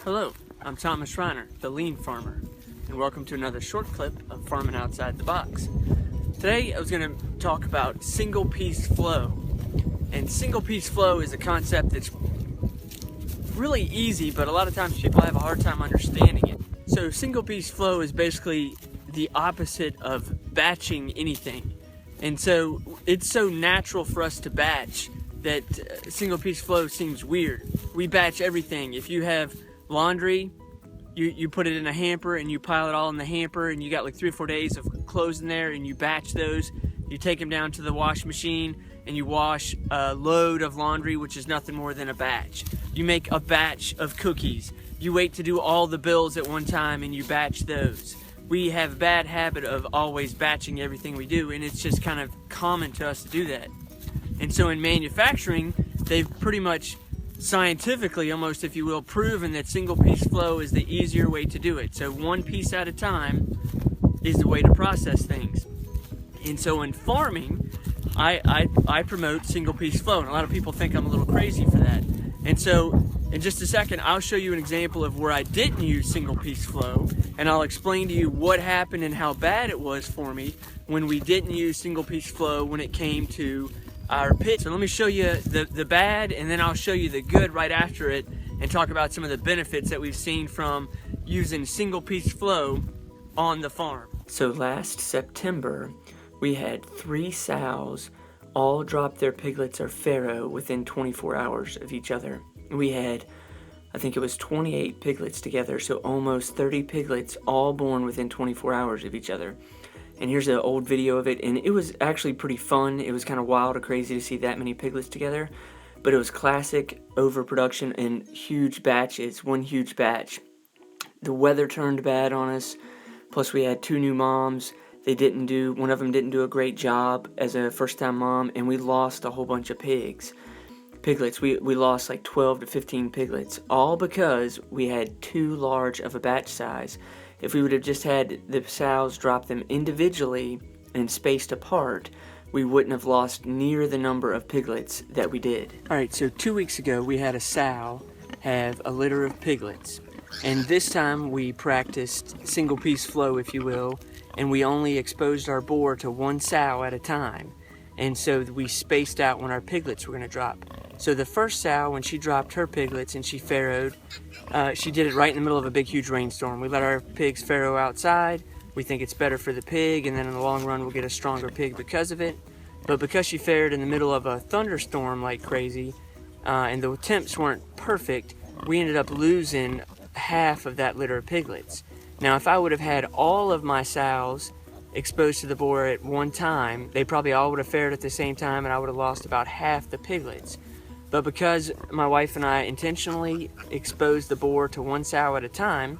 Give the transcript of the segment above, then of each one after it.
Hello, I'm Thomas Reiner, the Lean Farmer, and welcome to another short clip of Farming Outside the Box. Today I was going to talk about single piece flow. And single piece flow is a concept that's really easy, but a lot of times people have a hard time understanding it. So single piece flow is basically the opposite of batching anything. And so it's so natural for us to batch that single piece flow seems weird. We batch everything. If you have laundry, you put it in a hamper and you pile it all in the hamper, and you got like 3 or 4 days of clothes in there, and you batch those. You take them down to the wash machine and you wash a load of laundry, which is nothing more than a batch. You make a batch of cookies. You wait to do all the bills at one time and you batch those. We have a bad habit of always batching everything we do, and it's just kind of common to us to do that. And so in manufacturing, they've pretty much scientifically, almost if you will, proven that single piece flow is the easier way to do it. So one piece at a time is the way to process things. And so in farming, I promote single piece flow, and a lot of people think I'm a little crazy for that. And so in just a second, I'll show you an example of where I didn't use single piece flow, and I'll explain to you what happened and how bad it was for me when we didn't use single piece flow when it came to our pitch. So let me show you the bad, and then I'll show you the good right after it, and talk about some of the benefits that we've seen from using single piece flow on the farm. So last September, we had 3 sows all drop their piglets or farrow within 24 hours of each other. We had, I think it was 28 piglets together, so almost 30 piglets all born within 24 hours of each other. And here's an old video of it, and it was actually pretty fun. It was kind of wild or crazy to see that many piglets together, but it was classic overproduction and huge batches, one huge batch. The weather turned bad on us, plus we had 2 new moms. One of them didn't do a great job as a first-time mom, and we lost a whole bunch of piglets. We lost like 12 to 15 piglets, all because we had too large of a batch size. If we would have just had the sows drop them individually and spaced apart, we wouldn't have lost near the number of piglets that we did. Alright, so 2 weeks ago we had a sow have a litter of piglets. And this time we practiced single piece flow, if you will, and we only exposed our boar to 1 sow at a time. And so we spaced out when our piglets were going to drop. So the first sow, when she dropped her piglets and she farrowed, she did it right in the middle of a big, huge rainstorm. We let our pigs farrow outside. We think it's better for the pig, and then in the long run we'll get a stronger pig because of it. But because she farrowed in the middle of a thunderstorm like crazy, and the temps weren't perfect, we ended up losing half of that litter of piglets. Now, if I would have had all of my sows exposed to the boar at one time, they probably all would have farrowed at the same time, and I would have lost about half the piglets. But because my wife and I intentionally exposed the boar to 1 sow at a time,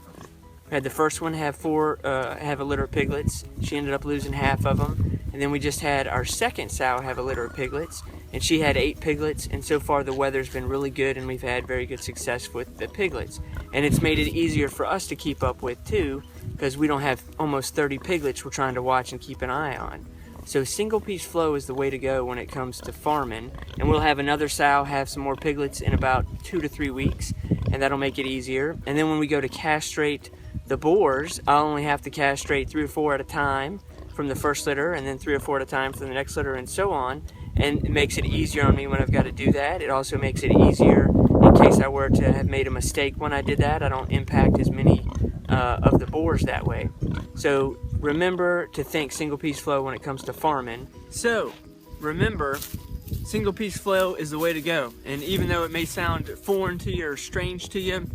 we had the first one have a litter of piglets. She ended up losing half of them. And then we just had our second sow have a litter of piglets, and she had 8 piglets. And so far the weather's been really good, and we've had very good success with the piglets. And it's made it easier for us to keep up with too, because we don't have almost 30 piglets we're trying to watch and keep an eye on. So single piece flow is the way to go when it comes to farming, and we'll have another sow have some more piglets in about 2 to 3 weeks, and that'll make it easier. And then when we go to castrate the boars, I'll only have to castrate 3 or 4 at a time from the first litter, and then 3 or 4 at a time from the next litter, and so on. And it makes it easier on me when I've got to do that. It also makes it easier in case I were to have made a mistake when I did that. I don't impact as many of the boars that way. So remember to think single piece flow when it comes to farming. So remember, single piece flow is the way to go. And even though it may sound foreign to you or strange to you,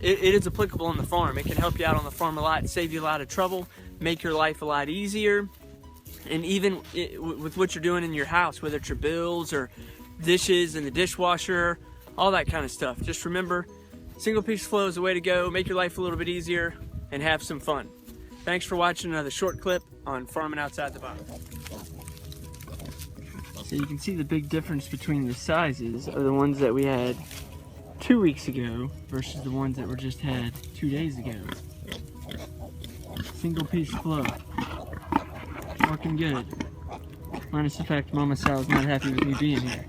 it is applicable on the farm. It can help you out on the farm a lot, save you a lot of trouble, make your life a lot easier. And even with what you're doing in your house, whether it's your bills or dishes in the dishwasher, all that kind of stuff. Just remember, single piece flow is the way to go. Make your life a little bit easier and have some fun. Thanks for watching another short clip on Farming Outside the Box. So you can see the big difference between the sizes of the ones that we had 2 weeks ago versus the ones that were just had 2 days ago. Single piece flow. Working good. Minus the fact Mama Sal's not happy with me being here.